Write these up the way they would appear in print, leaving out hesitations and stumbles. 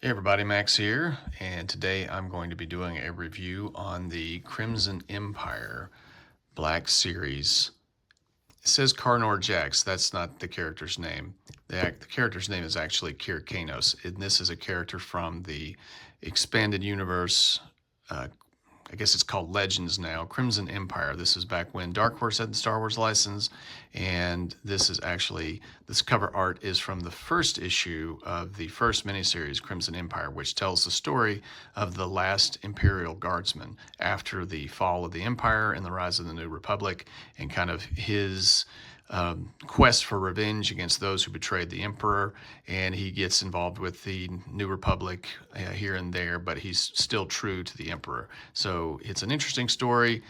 Hey everybody, Max here, and today I'm going to be doing a review on the Crimson Empire Black Series. It says Carnor Jax, that's not the character's name. The character's name is actually Kanos, and this is a character from the expanded universe. I guess it's called Legends now, Crimson Empire. This is back when Dark Horse had the Star Wars license, and this cover art is from the first issue of the first miniseries, Crimson Empire, which tells the story of the last Imperial Guardsman after the fall of the Empire and the rise of the New Republic, and kind of his quest for revenge against those who betrayed the Emperor, and he gets involved with the New Republic here and there, but he's still true to the Emperor. So it's an interesting story.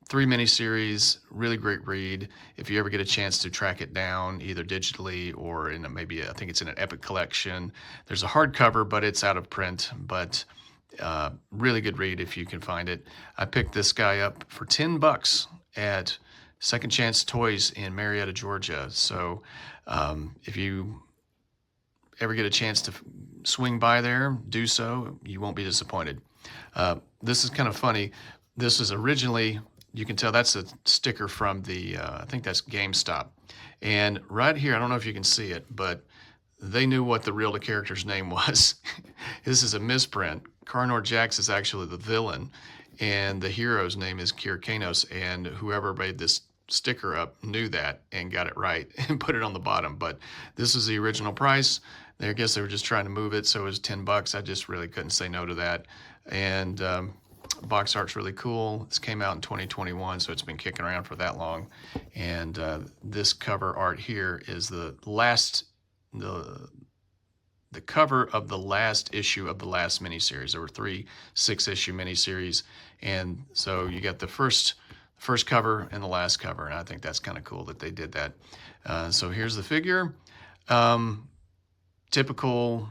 3 miniseries, really great read. If you ever get a chance to track it down, either digitally or in maybe, I think it's in an Epic collection. There's a hardcover, but it's out of print, but really good read if you can find it. I picked this guy up for $10 at Second Chance Toys in Marietta, Georgia. So if you ever get a chance to swing by there, do so. You won't be disappointed. This is kind of funny. This is originally, you can tell that's a sticker from the, I think that's GameStop. And right here, I don't know if you can see it, but they knew what the real character's name was. This is a misprint. Carnor Jax is actually the villain, and the hero's name is Kanos, and whoever made this sticker up knew that and got it right and put it on the bottom. But this is the original price. I guess they were just trying to move it, so it was $10. I just really couldn't say no to that. And box art's really cool. This came out in 2021, so it's been kicking around for that long. And this cover art here is the cover of the last issue of the last miniseries. There were 3 6-issue miniseries, and so you got the first cover and the last cover, and I think that's kind of cool that they did that. So here's the figure. Typical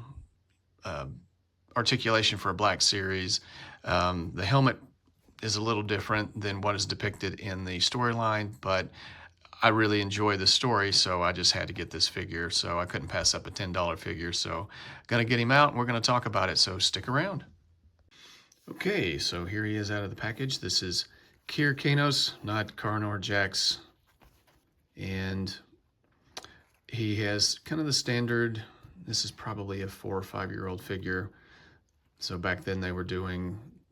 articulation for a Black series. The helmet is a little different than what is depicted in the storyline, but I really enjoy the story, so I just had to get this figure, so I couldn't pass up a $10 figure. So gonna get him out and we're gonna talk about it, so stick around. Okay, so here he is out of the package. This is Kanos, not Carnor Jax, and he has kind of the standard, this is probably a 4 or 5 year old figure. So back then they were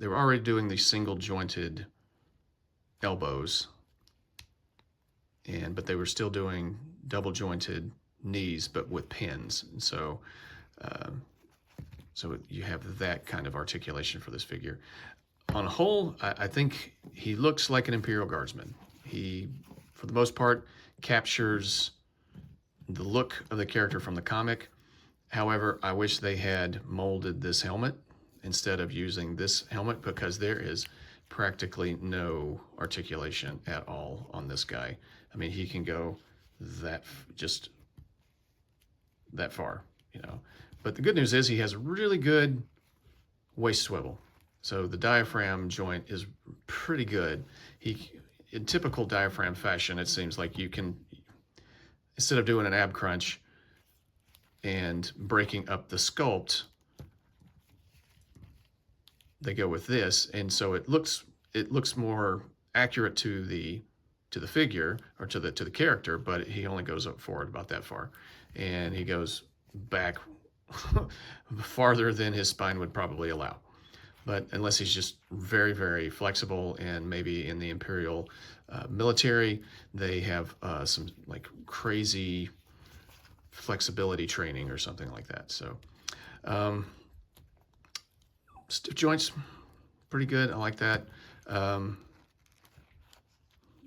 already doing the single jointed elbows, but they were still doing double jointed knees, but with pins. And so you have that kind of articulation for this figure. On a whole, I think he looks like an Imperial Guardsman. He, for the most part, captures the look of the character from the comic. However, I wish they had molded this helmet instead of using this helmet, because there is practically no articulation at all on this guy. I mean, he can go just that far, you know. But the good news is he has a really good waist swivel. So the diaphragm joint is pretty good. In typical diaphragm fashion, it seems like you can, instead of doing an ab crunch and breaking up the sculpt, they go with this, and so it looks more accurate to the figure, or to the character, but he only goes up forward about that far, and he goes back farther than his spine would probably allow. But unless he's just very, very flexible, and maybe in the Imperial military, they have some like crazy flexibility training or something like that. So stiff joints, pretty good. I like that. Let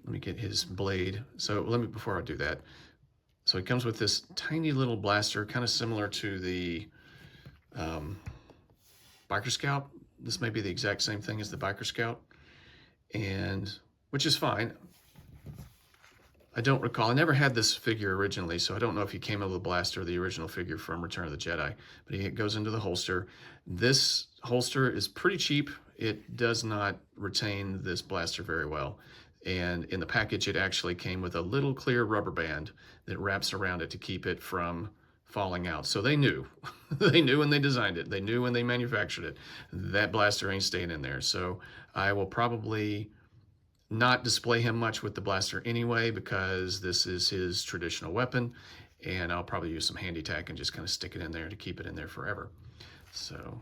me get his blade. So before I do that, so he comes with this tiny little blaster, kind of similar to the Biker Scout. This may be the exact same thing as the Biker Scout, and which is fine. I don't recall. I never had this figure originally, so I don't know if he came out of the blaster, the original figure from Return of the Jedi, but he goes into the holster. This holster is pretty cheap. It does not retain this blaster very well. And in the package, it actually came with a little clear rubber band that wraps around it to keep it from falling out. So they knew. They knew when they designed it. They knew when they manufactured it. That blaster ain't staying in there. So I will probably not display him much with the blaster anyway, because this is his traditional weapon, and I'll probably use some handy tack and just kind of stick it in there to keep it in there forever. So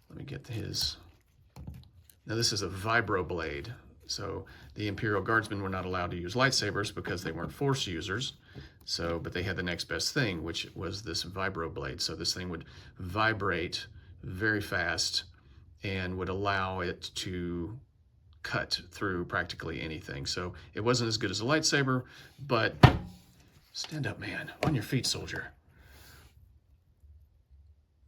let me get his. Now this is a vibro blade. So the Imperial Guardsmen were not allowed to use lightsabers because they weren't Force users. So, but they had the next best thing, which was this vibro blade. So this thing would vibrate very fast and would allow it to cut through practically anything. So it wasn't as good as a lightsaber, but stand up, man, on your feet, soldier.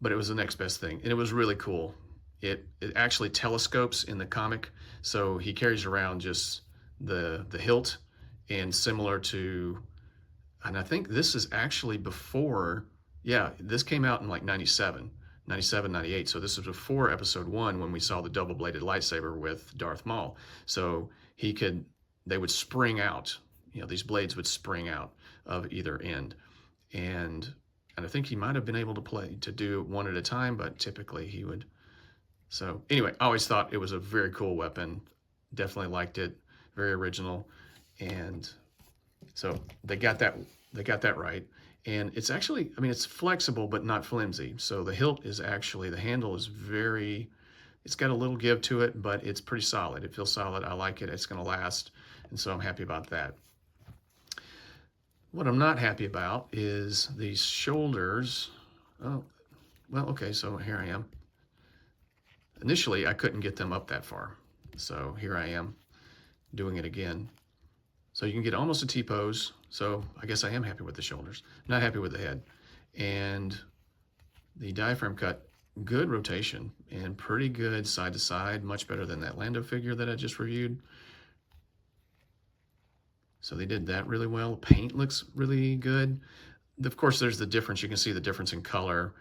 But it was the next best thing, and it was really cool. It actually telescopes in the comic, so he carries around just the hilt, and similar to, and I think this is actually before, yeah, this came out in like 97, 98. So this was before episode 1 when we saw the double-bladed lightsaber with Darth Maul. So they would spring out, these blades would spring out of either end. And I think he might have been able to do one at a time, but typically he would. So anyway, I always thought it was a very cool weapon. Definitely liked it. Very original. And so they got that right. And it's actually, it's flexible, but not flimsy. So the hilt is actually, the handle is it's got a little give to it, but it's pretty solid. It feels solid. I like it. It's going to last. And so I'm happy about that. What I'm not happy about is these shoulders. Oh, well, okay, so here I am. Initially, I couldn't get them up that far. So here I am doing it again. So you can get almost a T-pose. So I guess I am happy with the shoulders. Not happy with the head. And the diaphragm cut, good rotation and pretty good side to side, much better than that Lando figure that I just reviewed. So they did that really well. Paint looks really good. Of course, there's the difference. You can see the difference in color.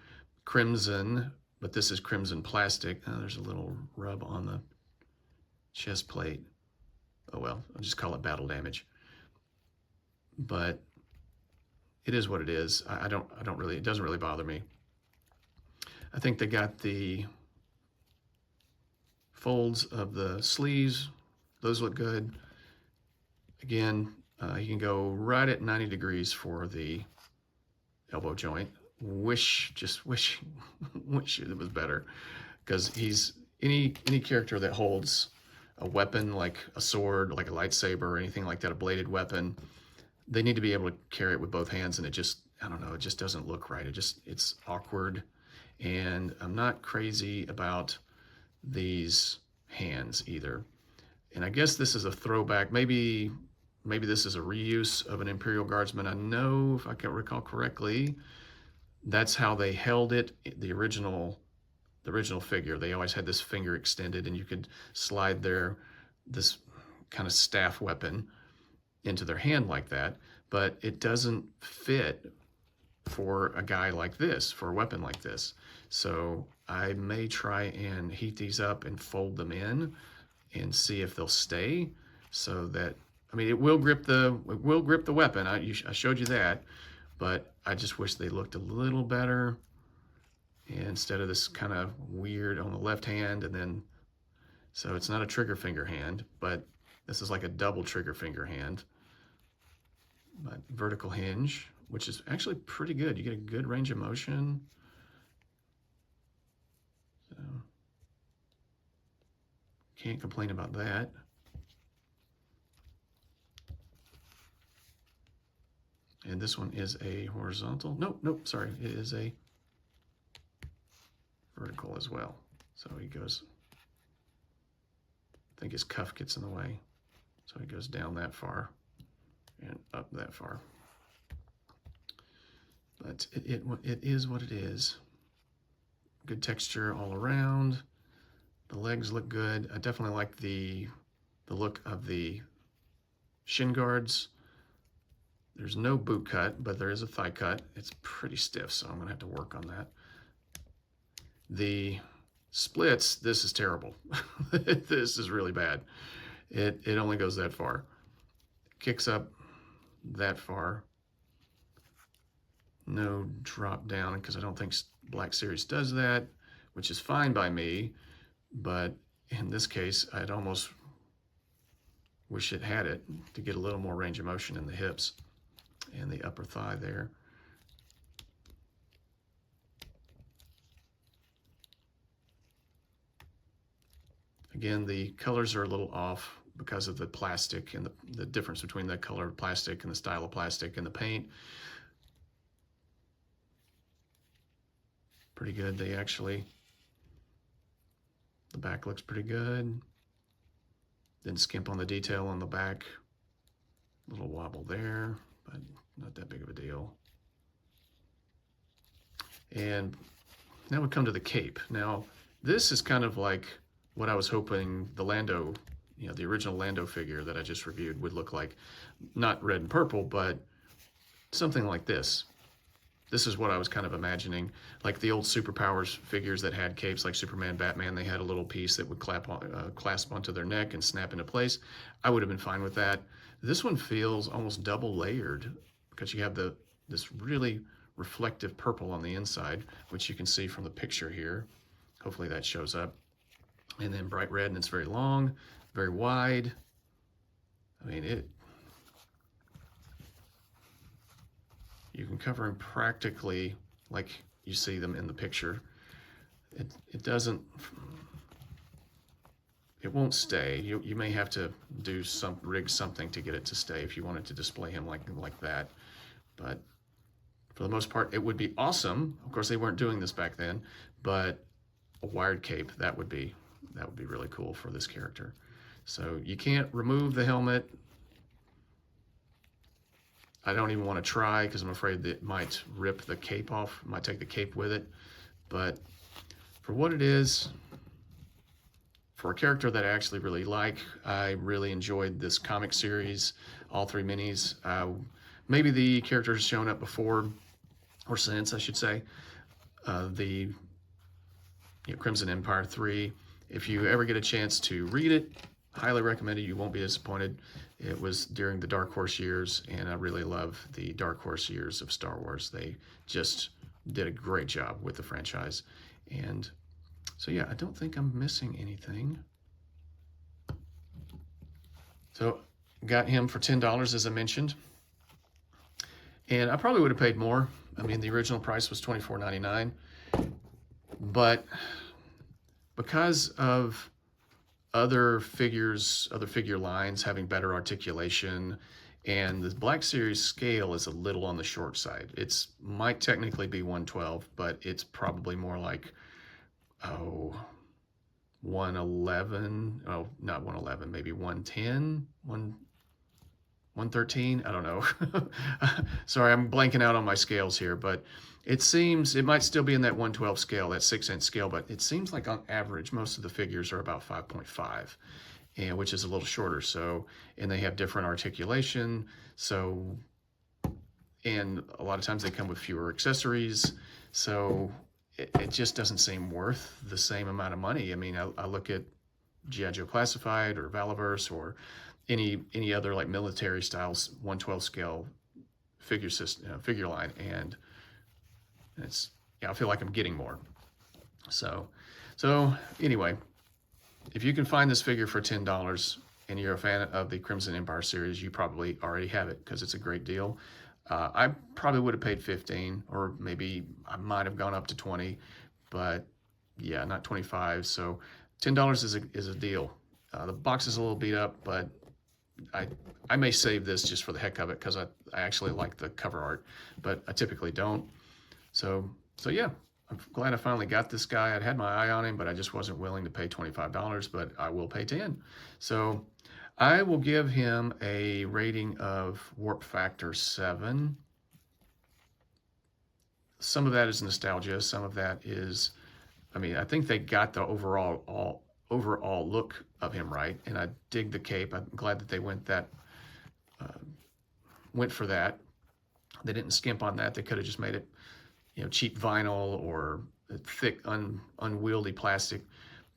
Crimson, but this is crimson plastic. Oh, there's a little rub on the chest plate. Oh well, I'll just call it battle damage. But it is what it is. It doesn't really bother me. I think they got the folds of the sleeves. Those look good. Again, you can go right at 90 degrees for the elbow joint. Just wish it was better, because he's any character that holds a weapon like a sword, like a lightsaber, or anything like that, a bladed weapon, they need to be able to carry it with both hands, and it just, I don't know, it just doesn't look right. It's awkward, and I'm not crazy about these hands either. And I guess this is a throwback. Maybe this is a reuse of an Imperial Guardsman. I know, if I can recall correctly, that's how they held it. The original figure, they always had this finger extended, and you could slide this kind of staff weapon into their hand like that. But it doesn't fit for a guy like this, for a weapon like this. So I may try and heat these up and fold them in and see if they'll stay, so that, it will grip the weapon. I showed you that, but I just wish they looked a little better, instead of this kind of weird on the left hand, and then, so it's not a trigger finger hand, but this is like a double trigger finger hand. But vertical hinge, which is actually pretty good. You get a good range of motion. So can't complain about that. And this one is a horizontal. Nope, sorry. It is a vertical as well. So he goes, I think his cuff gets in the way. So he goes down that far and up that far. But it is what it is. Good texture all around. The legs look good. I definitely like the look of the shin guards. There's no boot cut, but there is a thigh cut. It's pretty stiff, so I'm gonna have to work on that. The splits, this is terrible. This is really bad. It only goes that far. Kicks up that far. no drop down because I don't think Black Series does that, which is fine by me. But in this case, I'd almost wish it had it to get a little more range of motion in the hips and the upper thigh there. Again, the colors are a little off because of the plastic and the difference between the color of plastic and the style of plastic and the paint. Pretty good. They actually, the back looks pretty good. Didn't skimp on the detail on the back. A little wobble there, but not that big of a deal. And now we come to the cape. Now, this is kind of like what I was hoping the Lando, the original Lando figure that I just reviewed would look like. Not red and purple, but something like this. This is what I was kind of imagining. Like the old Superpowers figures that had capes, like Superman, Batman, they had a little piece that would clasp onto their neck and snap into place. I would have been fine with that. This one feels almost double layered because you have this really reflective purple on the inside, which you can see from the picture here. Hopefully that shows up. And then bright red, and it's very long, very wide. I mean, you can cover them practically like you see them in the picture. It won't stay. You may have to rig something to get it to stay if you wanted to display him like that. But for the most part, it would be awesome. Of course, they weren't doing this back then, but a wired cape, that would be really cool for this character. So you can't remove the helmet. I don't even want to try because I'm afraid that it might rip the cape off, might take the cape with it. But for what it is, for a character that I actually really like, I really enjoyed this comic series, all 3 minis. Maybe the character has shown up before, or since, I should say. The Crimson Empire 3. If you ever get a chance to read it, highly recommend it. You won't be disappointed. It was during the Dark Horse years, and I really love the Dark Horse years of Star Wars. They just did a great job with the franchise. And so yeah, I don't think I'm missing anything. So got him for $10, as I mentioned. And I probably would have paid more. I mean, the original price was $24.99. But because of other figure lines having better articulation, and the Black Series scale is a little on the short side. It might technically be 112, but it's probably more like, 111. Oh, not 111, maybe 110, 113. I don't know. Sorry, I'm blanking out on my scales here, but it seems it might still be in that 112 scale, that 6-inch scale, but it seems like on average, most of the figures are about 5.5, and which is a little shorter. So, and they have different articulation. So, and a lot of times they come with fewer accessories. So it just doesn't seem worth the same amount of money. I mean, I look at G.I. Joe Classified or Valaverse or any other like military styles 112 scale figure line, and it's, I feel like I'm getting more. So anyway, if you can find this figure for $10 and you're a fan of the Crimson Empire series, you probably already have it because it's a great deal. I probably would have paid 15, or maybe I might have gone up to 20, but yeah, not 25. So $10 is a deal. The box is a little beat up, but I may save this just for the heck of it because I actually like the cover art, but I typically don't. So yeah, I'm glad I finally got this guy. I'd had my eye on him, but I just wasn't willing to pay $25, but I will pay 10. So I will give him a rating of warp factor 7. Some of that is nostalgia. Some of that is, I mean, I think they got the overall look of him right, and I dig the cape. I'm glad that they went for that. They didn't skimp on that. They could have just made it, cheap vinyl or thick, unwieldy plastic.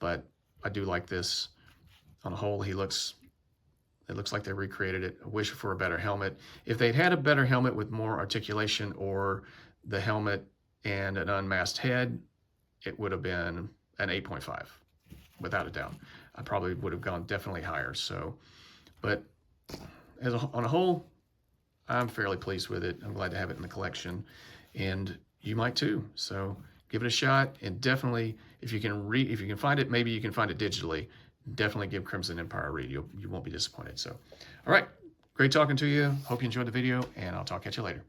But I do like this. On the whole, it looks like they recreated it. I wish for a better helmet. If they'd had a better helmet with more articulation, or the helmet and an unmasked head, it would have been an 8.5, without a doubt. I probably would have gone definitely higher. So, but on a whole, I'm fairly pleased with it. I'm glad to have it in the collection, and you might too. So give it a shot, and definitely, if you can find it, maybe you can find it digitally. Definitely give Crimson Empire a read. You won't be disappointed. So, all right, great talking to you. Hope you enjoyed the video, and I'll talk at you later.